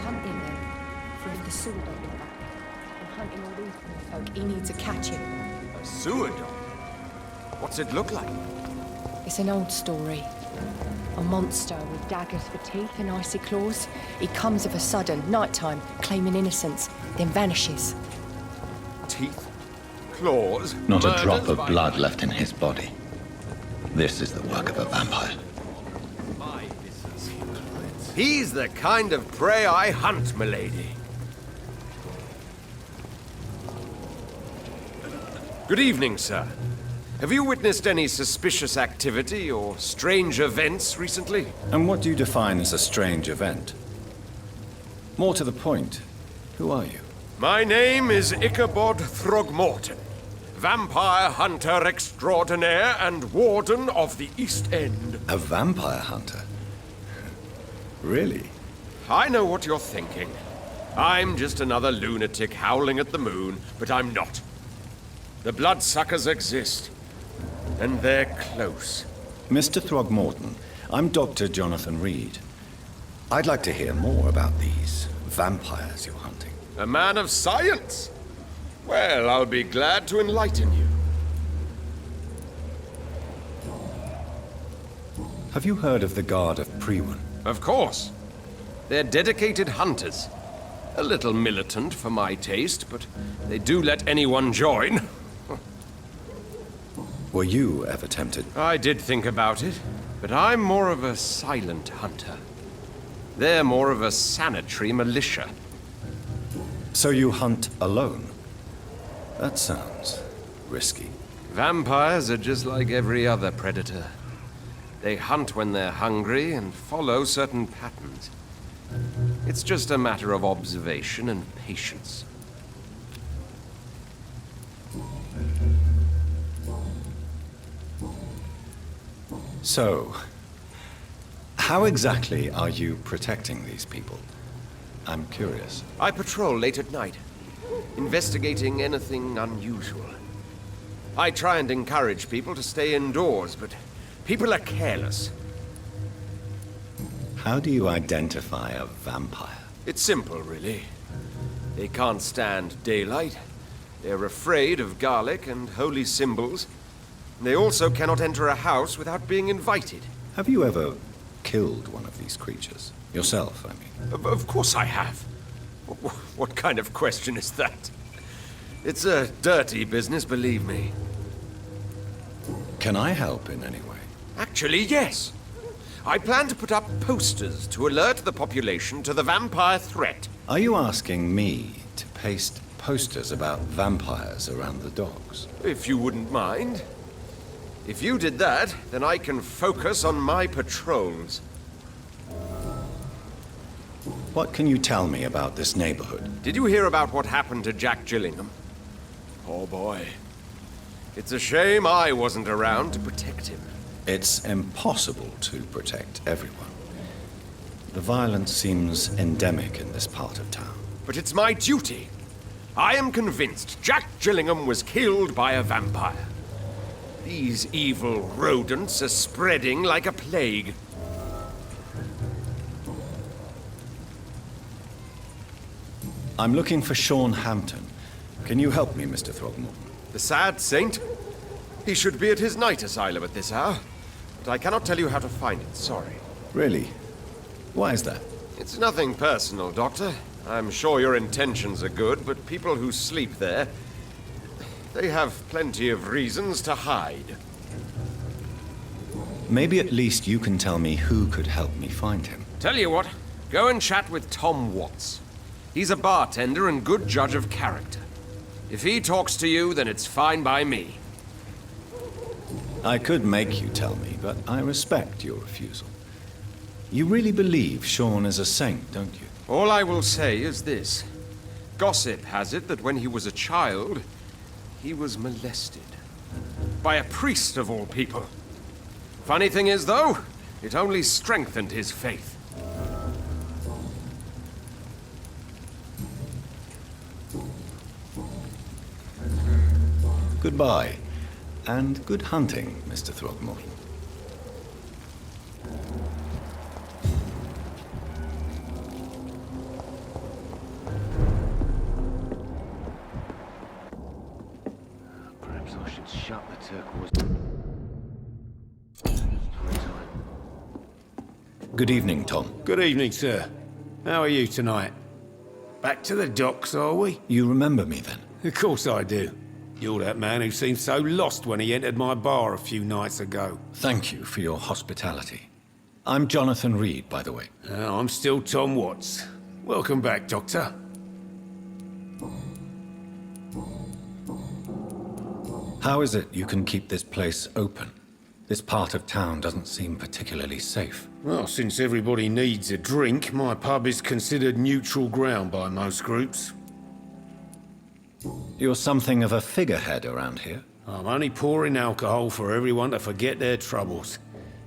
hunting him. For if the sewer dog is back, and hunting all these poor folk, he needs a catching. A sewer dog? What's it look like? It's an old story. A monster with daggers for teeth and icy claws. He comes of a sudden, nighttime, claiming innocence, then vanishes. Teeth? Claws? Not a murders drop of by- blood left in his body. This is the work of a vampire. He's the kind of prey I hunt, milady. Good evening, sir. Have you witnessed any suspicious activity or strange events recently? And what do you define as a strange event? More to the point, who are you? My name is Ichabod Throgmorton, vampire hunter extraordinaire and warden of the East End. A vampire hunter? Really? I know what you're thinking. I'm just another lunatic howling at the moon, but I'm not. The bloodsuckers exist, and they're close. Mr. Throgmorton, I'm Dr. Jonathan Reed. I'd like to hear more about these vampires you're hunting. A man of science? Well, I'll be glad to enlighten you. Have you heard of the Guard of Priwen? Of course. They're dedicated hunters. A little militant for my taste, but they do let anyone join. Were you ever tempted? I did think about it, but I'm more of a silent hunter. They're more of a sanitary militia. So you hunt alone? That sounds risky. Vampires are just like every other predator. They hunt when they're hungry and follow certain patterns. It's just a matter of observation and patience. So, how exactly are you protecting these people? I'm curious. I patrol late at night, investigating anything unusual. I try and encourage people to stay indoors, but people are careless. How do you identify a vampire? It's simple, really. They can't stand daylight. They're afraid of garlic and holy symbols. They also cannot enter a house without being invited. Have you ever killed one of these creatures? Yourself, I mean. Of course I have. What kind of question is that? It's a dirty business, believe me. Can I help in any way? Actually, yes. I plan to put up posters to alert the population to the vampire threat. Are you asking me to paste posters about vampires around the docks? If you wouldn't mind. If you did that, then I can focus on my patrols. What can you tell me about this neighborhood? Did you hear about what happened to Jack Gillingham? Oh boy. It's a shame I wasn't around to protect him. It's impossible to protect everyone. The violence seems endemic in this part of town. But it's my duty. I am convinced Jack Gillingham was killed by a vampire. These evil rodents are spreading like a plague. I'm looking for Sean Hampton. Can you help me, Mr. Throgmorton? The sad saint? He should be at his night asylum at this hour. But I cannot tell you how to find it, sorry. Really? Why is that? It's nothing personal, Doctor. I'm sure your intentions are good, but people who sleep there, they have plenty of reasons to hide. Maybe at least you can tell me who could help me find him. Tell you what, go and chat with Tom Watts. He's a bartender and good judge of character. If he talks to you, then it's fine by me. I could make you tell me, but I respect your refusal. You really believe Sean is a saint, don't you? All I will say is this. Gossip has it that when he was a child, he was molested. By a priest of all people. Funny thing is, though, it only strengthened his faith. Goodbye, and good hunting, Mr. Throgmorton. shut the turquoise. Good evening, Tom. Good evening, sir. How are you tonight? Back to the docks, are we? You remember me then? Of course I do. You're that man who seemed so lost when he entered my bar a few nights ago. Thank you for your hospitality. I'm Jonathan Reed, by the way. I'm still Tom Watts. Welcome back, Doctor. How is it you can keep this place open? This part of town doesn't seem particularly safe. Well, since everybody needs a drink, my pub is considered neutral ground by most groups. You're something of a figurehead around here. I'm only pouring alcohol for everyone to forget their troubles.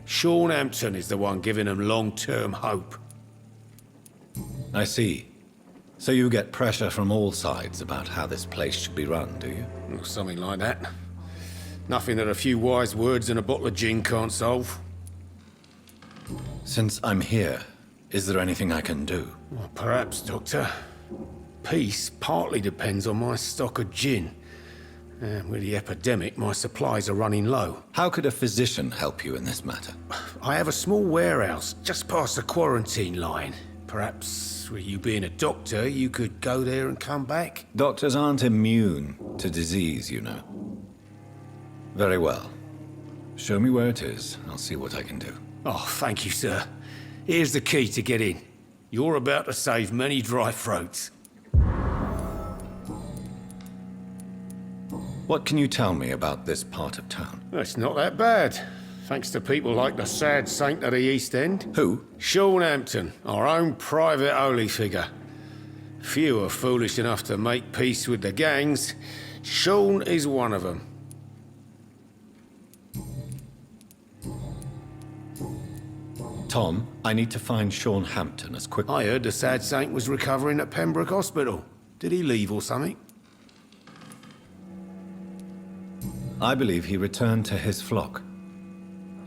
Sean Hampton is the one giving them long-term hope. I see. So you get pressure from all sides about how this place should be run, do you? Or something like that. Nothing that a few wise words and a bottle of gin can't solve. Since I'm here, is there anything I can do? Well, perhaps, Doctor. Peace partly depends on my stock of gin. And with the epidemic, my supplies are running low. How could a physician help you in this matter? I have a small warehouse just past the quarantine line. Perhaps, with you being a doctor, you could go there and come back? Doctors aren't immune to disease, you know. Very well. Show me where it is. I'll see what I can do. Oh, thank you, sir. Here's the key to get in. You're about to save many dry throats. What can you tell me about this part of town? It's not that bad. Thanks to people like the sad saint of the East End. Who? Sean Hampton, our own private holy figure. Few are foolish enough to make peace with the gangs. Sean is one of them. Tom, I need to find Sean Hampton as quickly. I heard the sad saint was recovering at Pembroke Hospital. Did he leave or something? I believe he returned to his flock.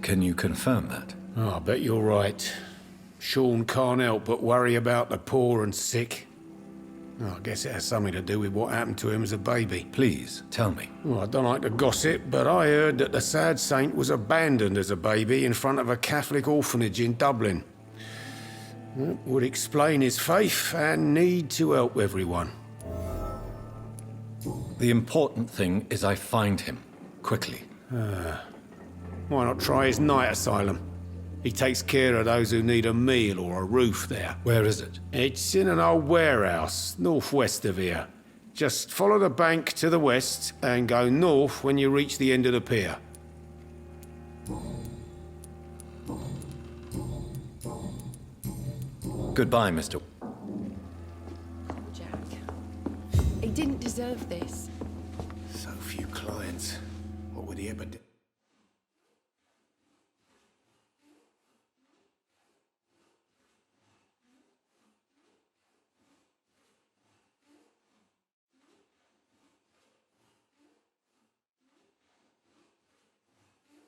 Can you confirm that? Oh, I bet you're right. Sean can't help but worry about the poor and sick. Oh, I guess it has something to do with what happened to him as a baby. Please, tell me. Well, I don't like to gossip, but I heard that the sad saint was abandoned as a baby in front of a Catholic orphanage in Dublin. That would explain his faith and need to help everyone. The important thing is I find him. Quickly. Why not try his night asylum? He takes care of those who need a meal or a roof there. Where is it? It's in an old warehouse, northwest of here. Just follow the bank to the west and go north when you reach the end of the pier. Goodbye, Mr. Jack. He didn't deserve this. So few clients. What with the epidemic?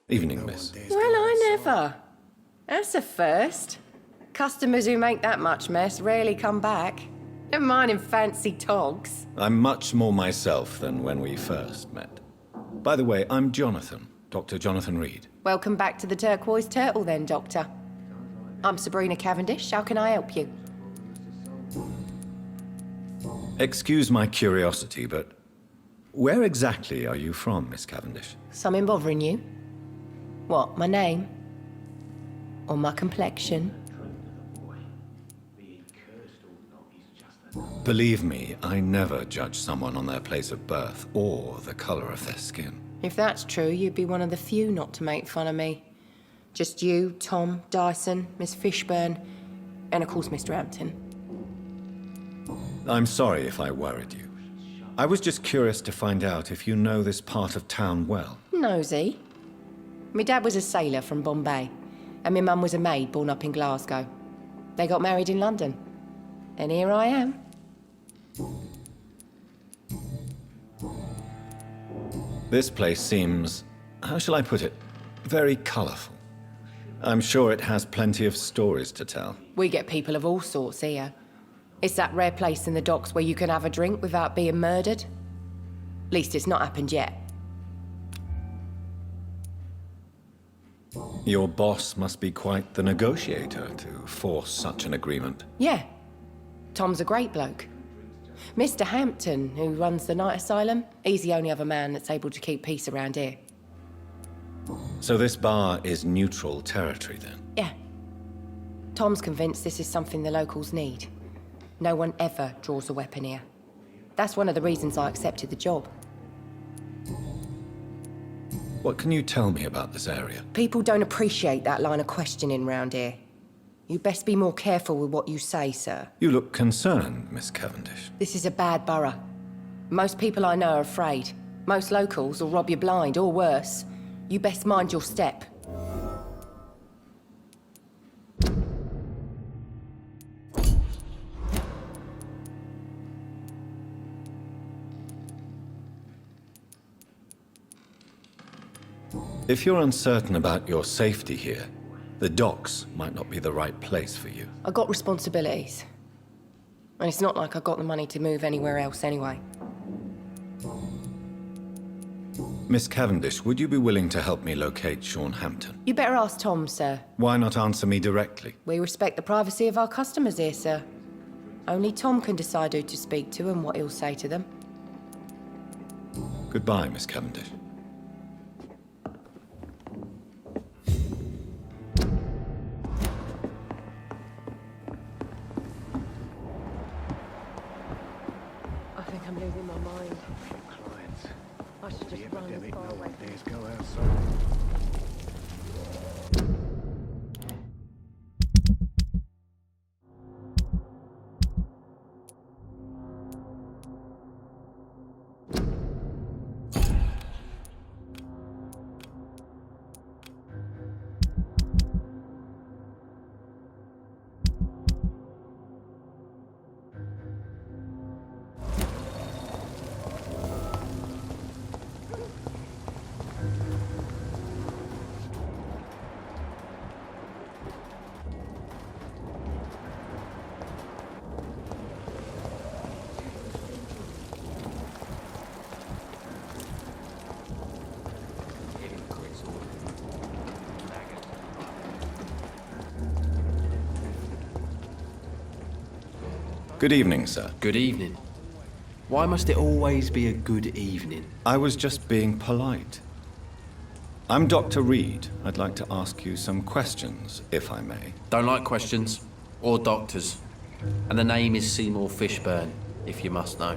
Evening, miss. Well, I never. That's a first. Customers who make that much mess rarely come back. Never mind in fancy togs. I'm much more myself than when we first met. By the way, I'm Jonathan, Dr. Jonathan Reed. Welcome back to the Turquoise Turtle then, Doctor. I'm Sabrina Cavendish. How can I help you? Excuse my curiosity, but where exactly are you from, Miss Cavendish? Something bothering you? What, my name? Or my complexion? Believe me, I never judge someone on their place of birth or the color of their skin. If that's true, you'd be one of the few not to make fun of me. Just you, Tom, Dyson, Miss Fishburne, and of course Mr. Hampton. I'm sorry if I worried you. I was just curious to find out if you know this part of town well. Nosy. My dad was a sailor from Bombay, and my mum was a maid born up in Glasgow. They got married in London. And here I am. This place seems, how shall I put it, very colorful. I'm sure it has plenty of stories to tell. We get people of all sorts here. It's that rare place in the docks where you can have a drink without being murdered. At least it's not happened yet. Your boss must be quite the negotiator to force such an agreement. Yeah. Tom's a great bloke. Mr. Hampton, who runs the night asylum, he's the only other man that's able to keep peace around here. So this bar is neutral territory then? Yeah. Tom's convinced this is something the locals need. No one ever draws a weapon here. That's one of the reasons I accepted the job. What can you tell me about this area? People don't appreciate that line of questioning round here. You best be more careful with what you say, sir. You look concerned, Miss Cavendish. This is a bad borough. Most people I know are afraid. Most locals will rob you blind, or worse. You best mind your step. If you're uncertain about your safety here, the docks might not be the right place for you. I got responsibilities. And it's not like I got the money to move anywhere else anyway. Miss Cavendish, would you be willing to help me locate Sean Hampton? You better ask Tom, sir. Why not answer me directly? We respect the privacy of our customers here, sir. Only Tom can decide who to speak to and what he'll say to them. Goodbye, Miss Cavendish. I think I'm losing my mind. I should just run as far away. Go outside. Good evening, sir. Good evening. Why must it always be a good evening? I was just being polite. I'm Dr. Reed. I'd like to ask you some questions, if I may. Don't like questions. Or doctors. And the name is Seymour Fishburne, if you must know.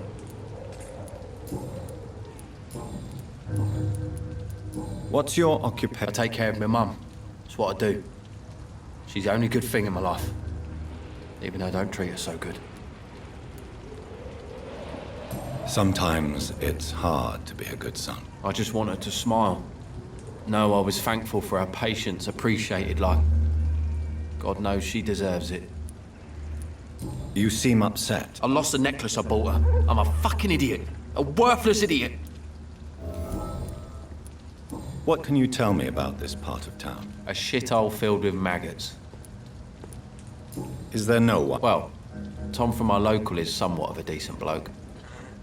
What's your I occupation? take care of my mum. It's what I do. She's the only good thing in my life. Even though I don't treat her so good. Sometimes it's hard to be a good son. I just want her to smile. Know I was thankful for her patience, appreciated like... God knows she deserves it. You seem upset. I lost the necklace I bought her. I'm a fucking idiot. A worthless idiot. What can you tell me about this part of town? A shithole filled with maggots. Is there no one? Well, Tom from our local is somewhat of a decent bloke.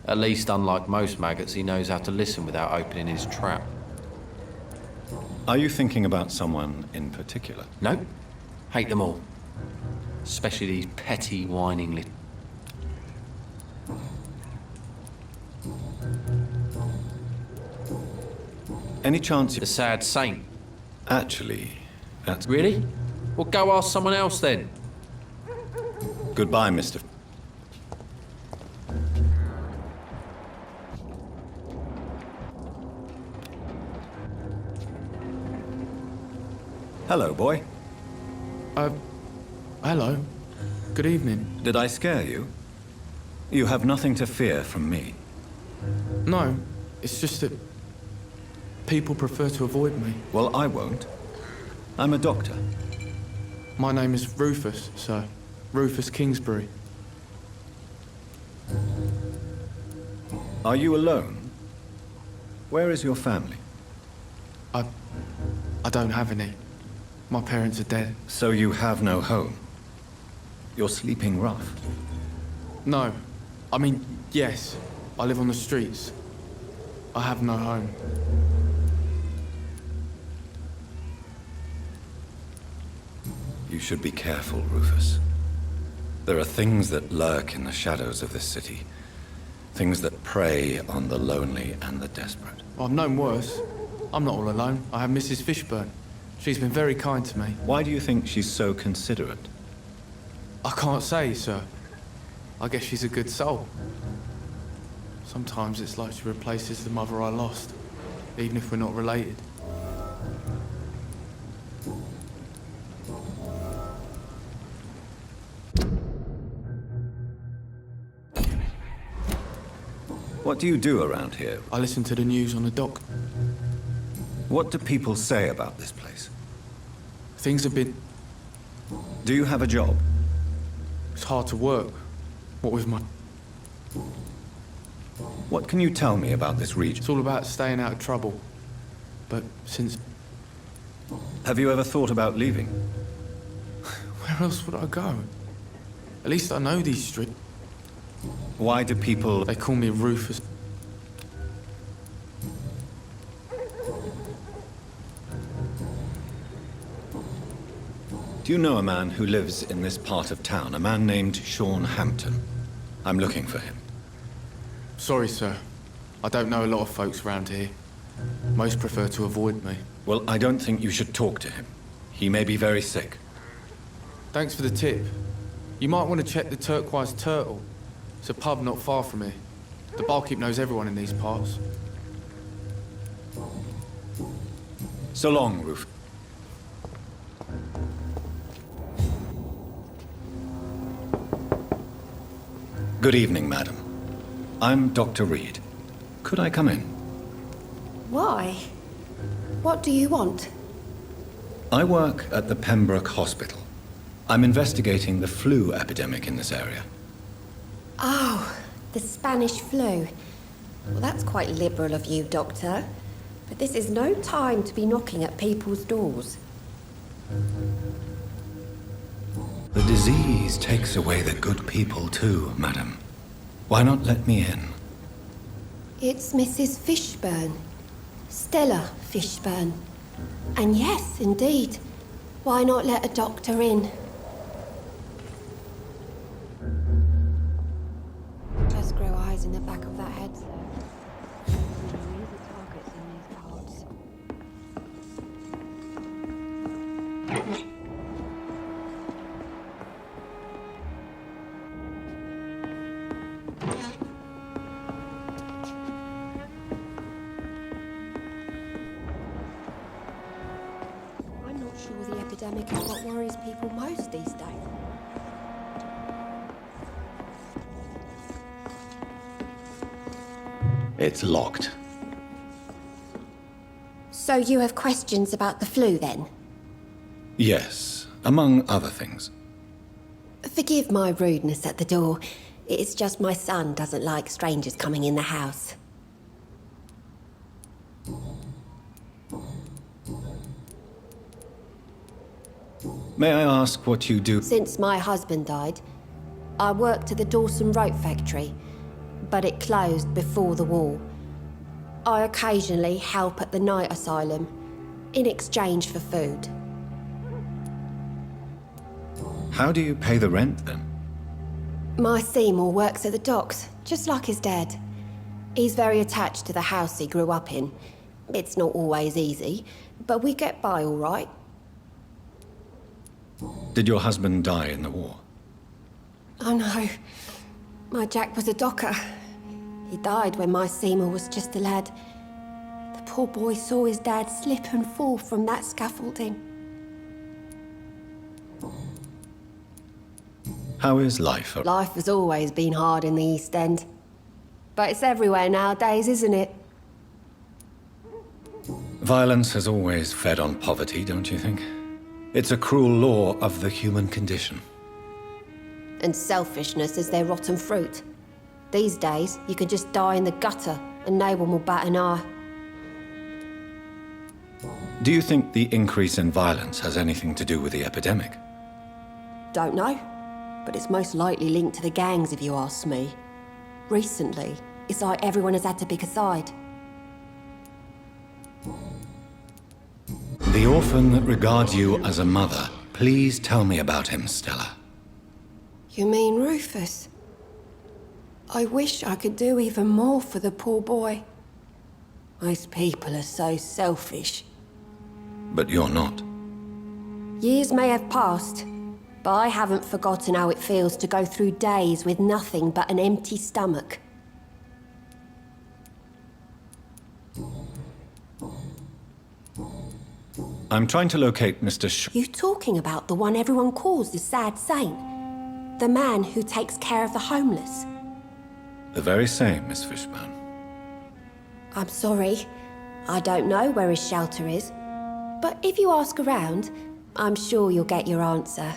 At least, unlike most maggots, he knows how to listen without opening his trap. Are you thinking about someone in particular? No. Hate them all. Especially these petty, whining little... Any chance The you... sad saint. Actually, that's... Really? Well, go ask someone else then. Goodbye, Mr. Hello, boy. Hello. Good evening. Did I scare you? You have nothing to fear from me. No, it's just that people prefer to avoid me. Well, I won't. I'm a doctor. My name is Rufus, sir. Rufus Kingsbury. Are you alone? Where is your family? I don't have any. My parents are dead. So you have no home? You're sleeping rough. No. I mean, yes. I live on the streets. I have no home. You should be careful, Rufus. There are things that lurk in the shadows of this city. Things that prey on the lonely and the desperate. I've known worse. I'm not all alone. I have Mrs. Fishburne. She's been very kind to me. Why do you think she's so considerate? I can't say, sir. I guess she's a good soul. Sometimes it's like she replaces the mother I lost, even if we're not related. What do you do around here? I listen to the news on the dock. What do people say about this place? Things have been... Do you have a job? It's hard to work. What with my... What can you tell me about this region? It's all about staying out of trouble. But since... Have you ever thought about leaving? Where else would I go? At least I know these streets. Why do people... They call me Rufus. Do you know a man who lives in this part of town? A man named Sean Hampton. I'm looking for him. Sorry, sir. I don't know a lot of folks around here. Most prefer to avoid me. Well, I don't think you should talk to him. He may be very sick. Thanks for the tip. You might want to check the Turquoise Turtle. It's a pub not far from here. The barkeep knows everyone in these parts. So long, Rufus. Good evening, madam. I'm Dr. Reed. Could I come in? Why? What do you want? I work at the Pembroke Hospital. I'm investigating the flu epidemic in this area. Oh, the Spanish flu. Well, that's quite liberal of you, Doctor. But this is no time to be knocking at people's doors. The disease takes away the good people too, madam. Why not let me in? It's Mrs. Fishburne. Stella Fishburne. And yes, indeed. Why not let a doctor in? Just grow eyes in the back of that head, sir. Easy targets in these parts. I'm not sure the epidemic is what worries people most these days. It's locked. So you have questions about the flu, then? Yes, among other things. Forgive my rudeness at the door. It's just my son doesn't like strangers coming in the house. May I ask what you do? Since my husband died, I worked at the Dawson Rope Factory, but it closed before the war. I occasionally help at the night asylum, in exchange for food. How do you pay the rent, then? My Seymour works at the docks, just like his dad. He's very attached to the house he grew up in. It's not always easy, but we get by all right. Did your husband die in the war? Oh no, my Jack was a docker. He died when my Seymour was just a lad. The poor boy saw his dad slip and fall from that scaffolding. How is life? Life has always been hard in the East End. But it's everywhere nowadays, isn't it? Violence has always fed on poverty, don't you think? It's a cruel law of the human condition. And selfishness is their rotten fruit. These days, you can just die in the gutter and no one will bat an eye. Do you think the increase in violence has anything to do with the epidemic? Don't know, but it's most likely linked to the gangs if you ask me. Recently, it's like everyone has had to pick a side. The orphan that regards you as a mother Please tell me about him, Stella. You mean Rufus? I wish I could do even more for the poor boy. Most people are so selfish. But you're not. Years may have passed, but I haven't forgotten how it feels to go through days with nothing but an empty stomach. I'm trying to locate Mr. You talking about the one everyone calls the sad saint? The man who takes care of the homeless? The very same, Miss Fishburne. I'm sorry. I don't know where his shelter is. But if you ask around, I'm sure you'll get your answer.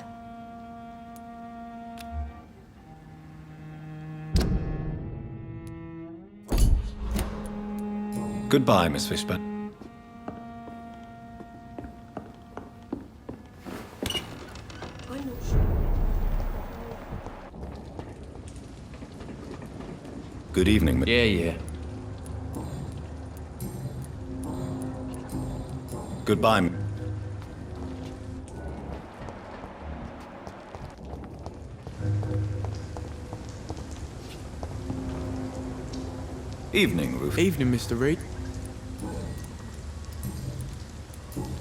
Goodbye, Miss Fishburne. I'm not sure. Good evening, Yeah. Goodbye. Evening, Rufus. Evening, Mr. Reed.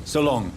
So long.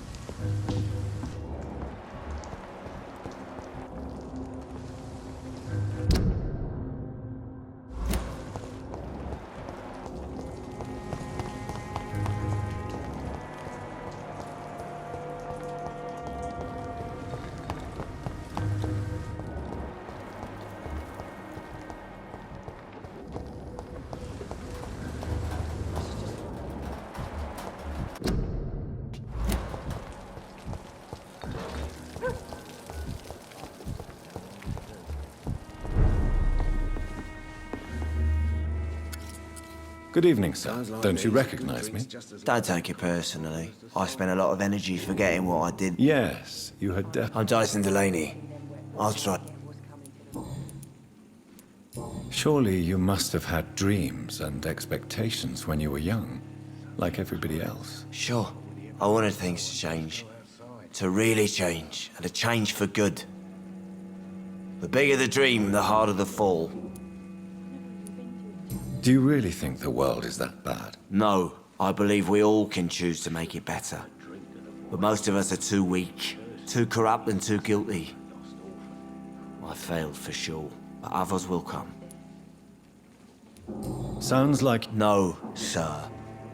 Good evening, sir. Don't you recognize me? Don't take it personally. I spent a lot of energy forgetting what I did. Yes, you had I'm Dyson Delaney. I'll try. Surely you must have had dreams and expectations when you were young, like everybody else. Sure. I wanted things to change. To really change, and to change for good. The bigger the dream, the harder the fall. Do you really think the world is that bad? No, I believe we all can choose to make it better. But most of us are too weak, too corrupt and too guilty. I failed for sure, but others will come. Sounds like... No, sir.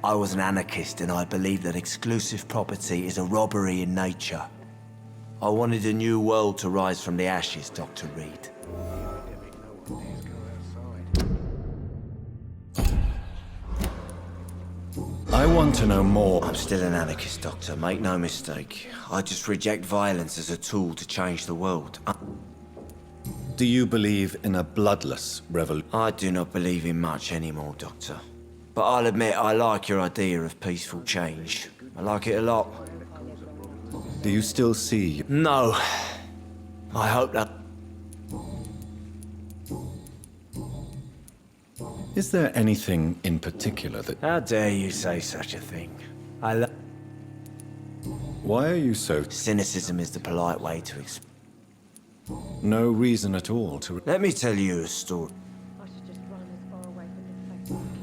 I was an anarchist and I believed that exclusive property is a robbery in nature. I wanted a new world to rise from the ashes, Dr. Reed. I want to know more. I'm still an anarchist, Doctor. Make no mistake. I just reject violence as a tool to change the world. Do you believe in a bloodless revolution? I do not believe in much anymore, Doctor. But I'll admit I like your idea of peaceful change. I like it a lot. Do you still see... No. I hope that... Is there anything in particular that... How dare you say such a thing? Why are you so... Cynicism is the polite way to explain. No reason at all to... Let me tell you a story.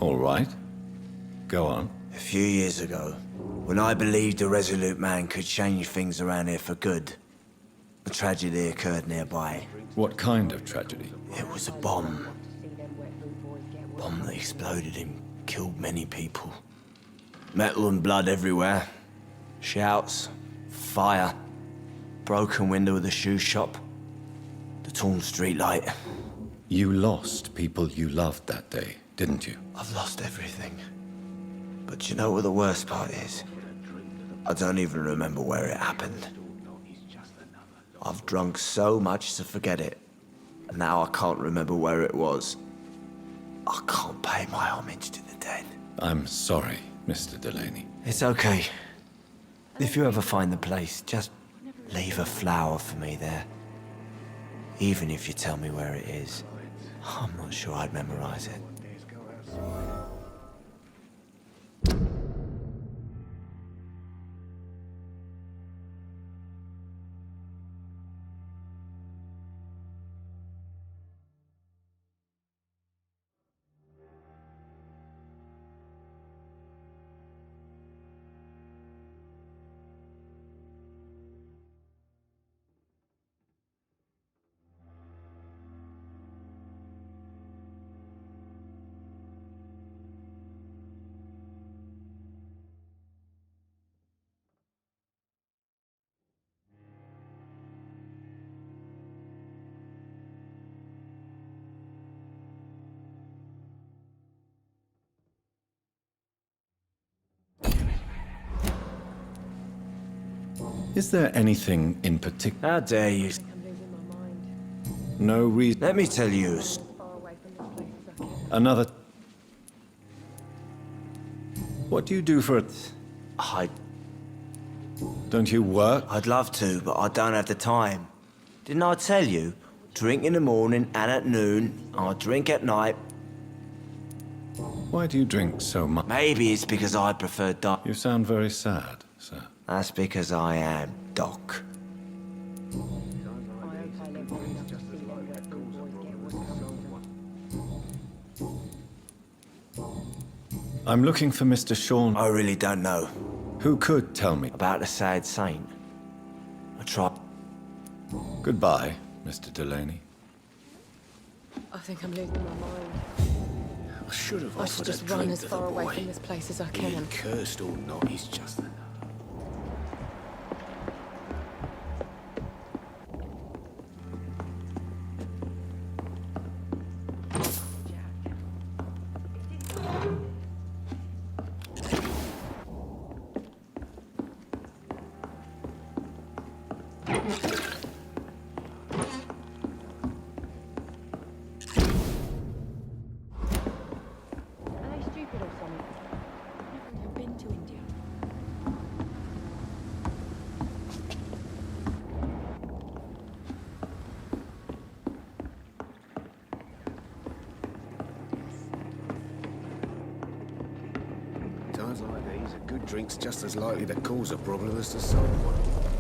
All right. Go on. A few years ago, when I believed a resolute man could change things around here for good, a tragedy occurred nearby. What kind of tragedy? It was a bomb. Bomb that exploded and killed many people. Metal and blood everywhere. Shouts, fire, broken window of the shoe shop, the torn streetlight. You lost people you loved that day, didn't you? I've lost everything. But you know what the worst part is? I don't even remember where it happened. I've drunk so much to forget it, and now I can't remember where it was. I can't pay my homage to the dead. I'm sorry, Mr. Delaney. It's okay. If you ever find the place, just leave a flower for me there. Even if you tell me where it is. I'm not sure I'd memorize it. Thank you. Is there anything in particular? How dare you? No reason. Let me tell you. Another. What do you do for it? Don't you work? I'd love to, but I don't have the time. Didn't I tell you? Drink in the morning and at noon. I drink at night. Why do you drink so much? Maybe it's because I prefer Doc. You sound very sad, sir. That's because I am Doc. I'm looking for Mr. Sean. I really don't know. Who could tell me? About the sad saint. I tried. Goodbye, Mr. Delaney. I think I'm losing my mind. I should have I offered should just a run drink as to far the away boy. from this place as I Being can. cursed or not, he's just another. Are they stupid or something? I've never even been to India. Times like these, a good drink's just as likely to cause a problem as to solve one.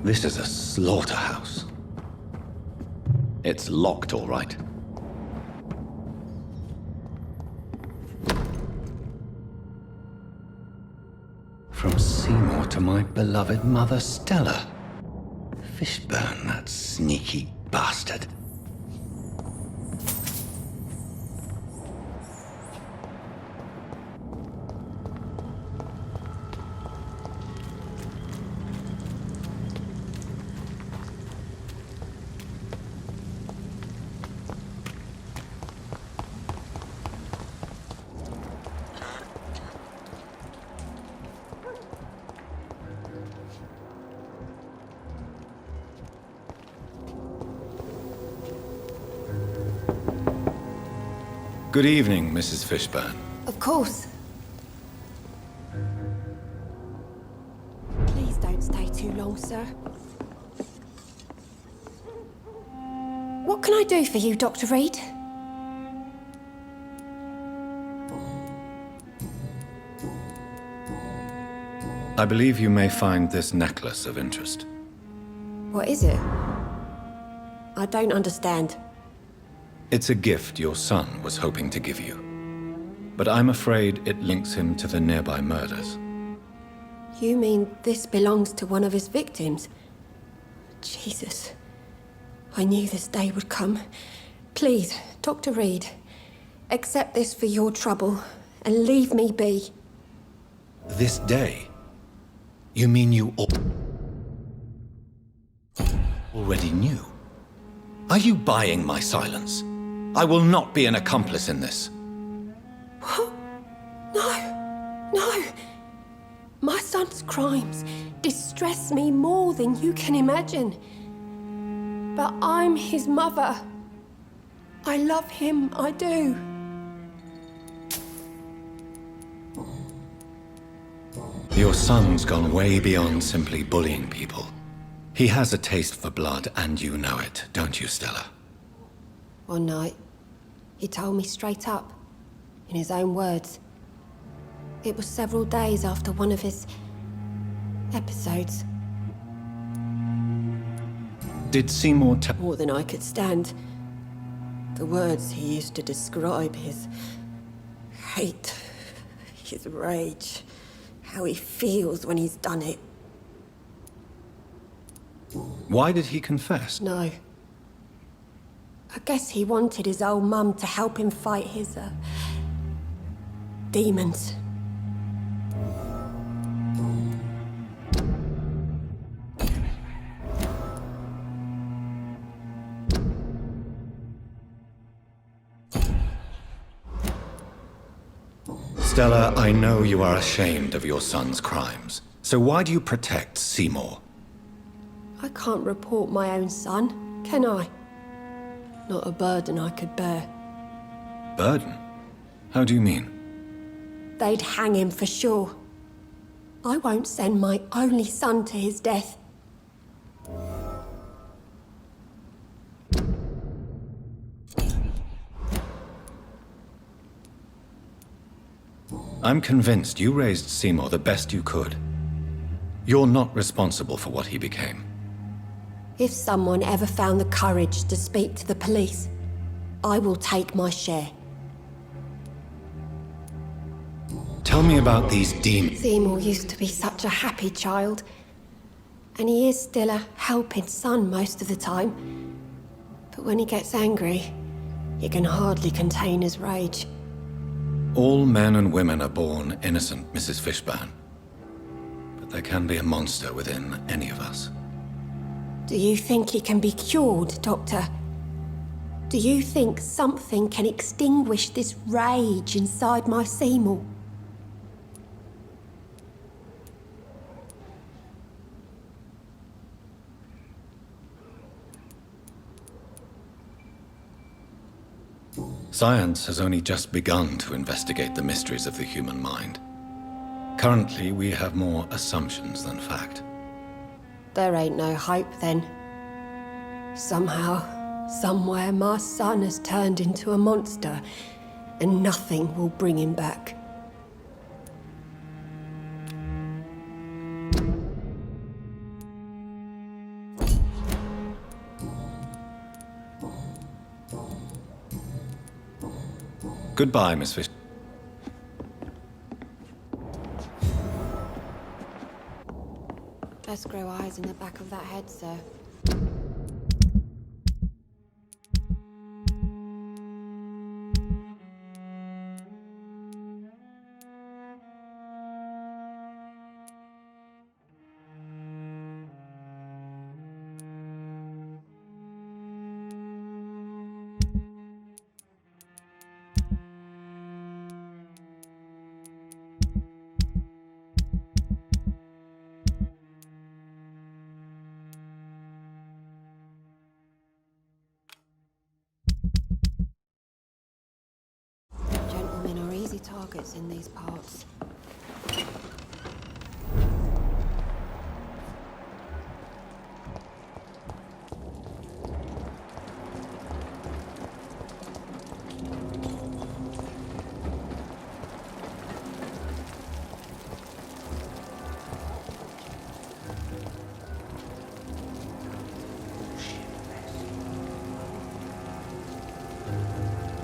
This is a slaughterhouse. It's locked, all right. From Seymour to my beloved mother, Stella. Fishburne, that sneaky bastard. Good evening, Mrs. Fishburne. Of course. Please don't stay too long, sir. What can I do for you, Dr. Reed? I believe you may find this necklace of interest. What is it? I don't understand. It's a gift your son was hoping to give you. But I'm afraid it links him to the nearby murders. You mean this belongs to one of his victims? Jesus. I knew this day would come. Please, Dr. Reed, accept this for your trouble and leave me be. This day? You mean you already knew? Are you buying my silence? I will not be an accomplice in this. What? No. No. My son's crimes distress me more than you can imagine. But I'm his mother. I love him, I do. Your son's gone way beyond simply bullying people. He has a taste for blood, and you know it, don't you, Stella? One night, he told me straight up, in his own words. It was several days after one of his episodes. Did Seymour tell... More than I could stand. The words he used to describe his hate, his rage, how he feels when he's done it. Why did he confess? No. I guess he wanted his old mum to help him fight his, demons. Stella, I know you are ashamed of your son's crimes. So why do you protect Seymour? I can't report my own son, can I? Not a burden I could bear. Burden? How do you mean? They'd hang him for sure. I won't send my only son to his death. I'm convinced you raised Seymour the best you could. You're not responsible for what he became. If someone ever found the courage to speak to the police, I will take my share. Tell me about these demons. Seymour used to be such a happy child. And he is still a helping son most of the time. But when he gets angry, he can hardly contain his rage. All men and women are born innocent, Mrs. Fishburne. But there can be a monster within any of us. Do you think he can be cured, Doctor? Do you think something can extinguish this rage inside my Seymour? Science has only just begun to investigate the mysteries of the human mind. Currently, we have more assumptions than fact. There ain't no hope then. Somehow, somewhere, my son has turned into a monster, and nothing will bring him back. Goodbye, Miss Fish. Best grow eyes in the back of that head, sir. Gentlemen are easy targets in these parts.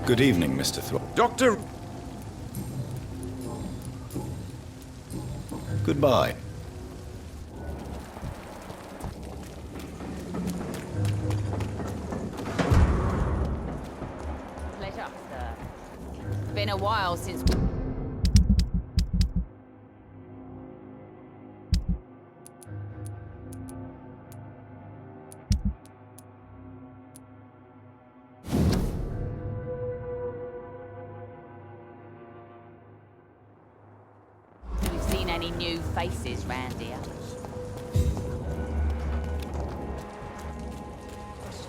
Good evening, Mr. Thorpe. Doctor... Goodbye. Pleasure, sir. Been a while since... we've seen any new faces round here.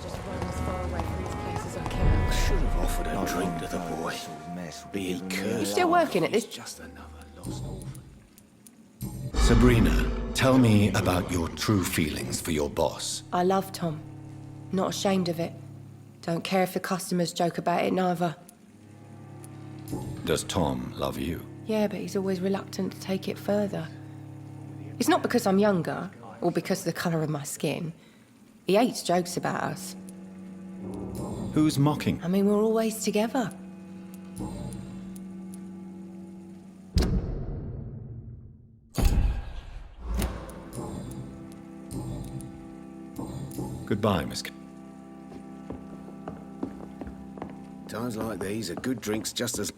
Just run as far away from this place as I can. Should have offered a drink to the boy. Be he You cursed. still working at this? Just another lost orphan. Sabrina, tell me about your true feelings for your boss. I love Tom. Not ashamed of it. Don't care if the customers joke about it, neither. Does Tom love you? Yeah, but he's always reluctant to take it further. It's not because I'm younger, or because of the colour of my skin. He hates jokes about us. Who's mocking? I mean, we're always together. Goodbye, Miss. Times like these, a good drink's just as...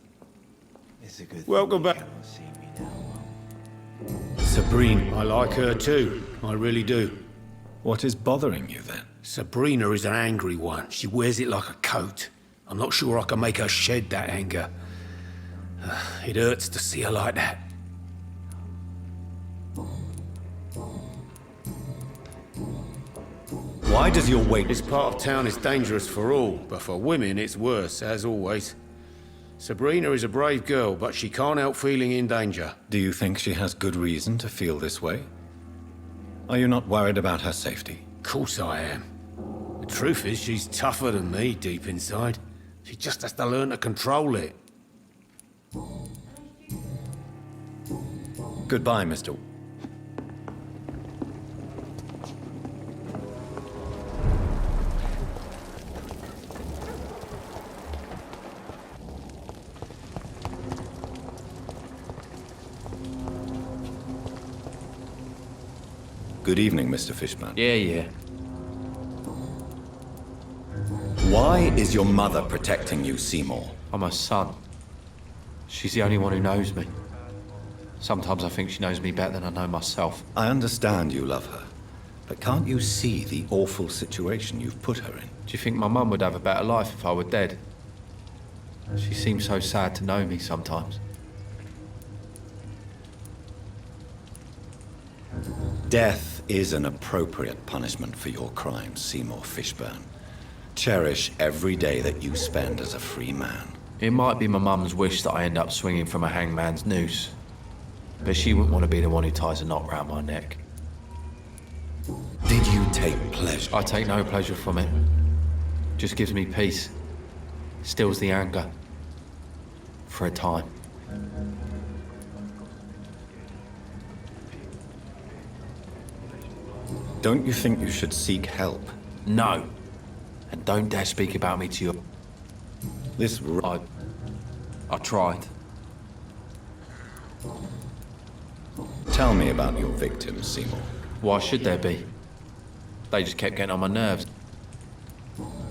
It's a good Welcome back. See me now. Sabrina. I like her too. I really do. What is bothering you then? Sabrina is an angry one. She wears it like a coat. I'm not sure I can make her shed that anger. It hurts to see her like that. Why does your weight... This part of town is dangerous for all, but for women it's worse, as always. Sabrina is a brave girl, but she can't help feeling in danger. Do you think she has good reason to feel this way? Are you not worried about her safety? Of course I am. The truth is, she's tougher than me deep inside. She just has to learn to control it. Goodbye, Mr. Good evening, Mr. Fishburne. Yeah. Why is your mother protecting you, Seymour? I'm her son. She's the only one who knows me. Sometimes I think she knows me better than I know myself. I understand you love her, but can't you see the awful situation you've put her in? Do you think my mum would have a better life if I were dead? She seems so sad to know me sometimes. Death is an appropriate punishment for your crimes, Seymour Fishburne. Cherish every day that you spend as a free man. It might be my mum's wish that I end up swinging from a hangman's noose, but she wouldn't want to be the one who ties a knot round my neck. Did you take pleasure? I take no pleasure from it. Just gives me peace. Stills the anger. For a time. Don't you think you should seek help? No. And don't dare speak about me to your... I tried. Tell me about your victims, Seymour. Why should there be? They just kept getting on my nerves.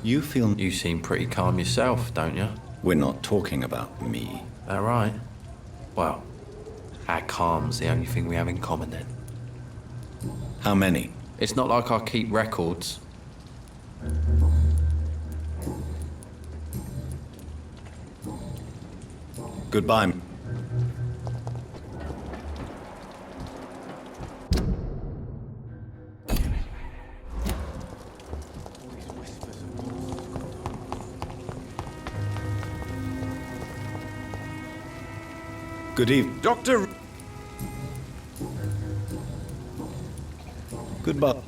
You feel... You seem pretty calm yourself, don't you? We're not talking about me. That right? Well, our calm's the only thing we have in common then. How many? It's not like I keep records. Goodbye. Good evening. Doctor... Goodbye.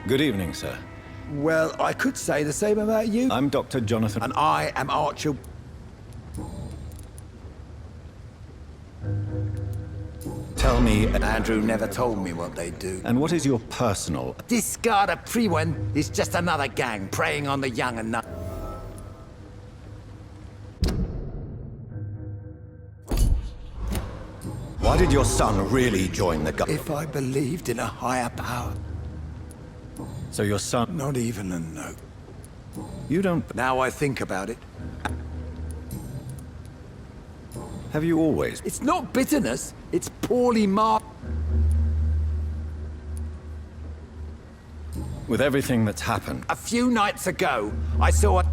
Good evening, sir. Well, I could say the same about you. I'm Dr. Jonathan. And I am Archer. Tell me, Andrew never told me what they do. and what is your personal... Discard a pre-one is just another gang preying on the young and not. Why did your son really join the government? If I believed in a higher power. So your son... Not even a note. You don't... Now I think about it. Have you always... It's not bitterness, it's poorly marked. With everything that's happened... A few nights ago, I saw a...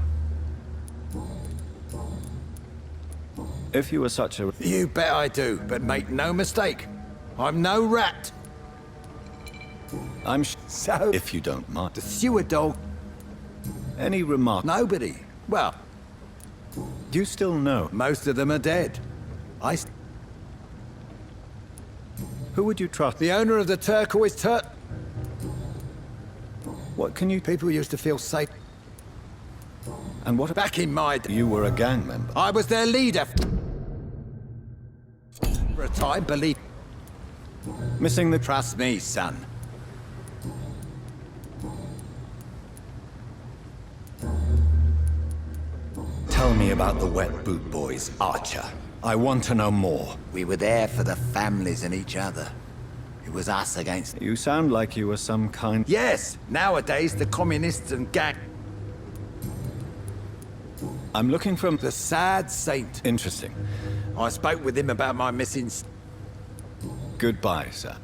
If you were such a... You bet I do, but make no mistake. I'm no rat. I'm So... If you don't mind. The sewer dog... Any remark... Nobody. Well, Do you still know? most of them are dead. Who would you trust? The owner of the turquoise What can you... People used to feel safe. And what about... Back in my day, You were a gang member. I was their leader. For a time, believe... Missing the... Trust me, son. Tell me about the Wet Boot Boys, Archer. I want to know more. We were there for the families and each other. It was us against... You sound like you were some kind... Yes, nowadays the communists and gang... I'm looking for... The sad saint. Interesting. I spoke with him about my missing... Goodbye, sir.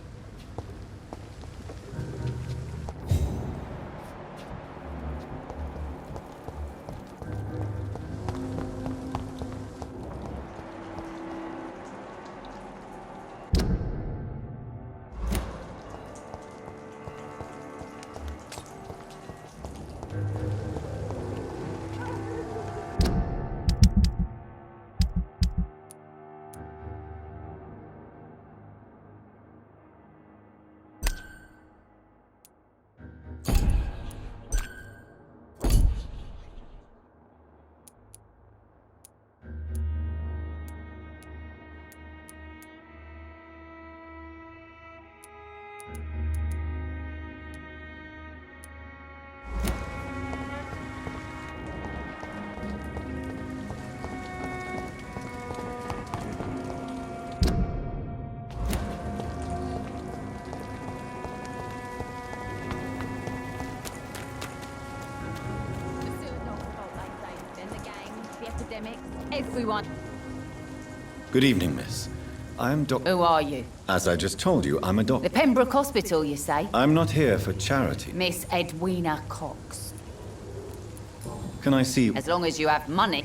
Everyone. Good evening, miss. I am Dr... Who are you? As I just told you, I'm a The doctor. Pembroke Hospital, you say? I'm not here for charity. Miss Edwina Cox. Can I see... As long as you have money.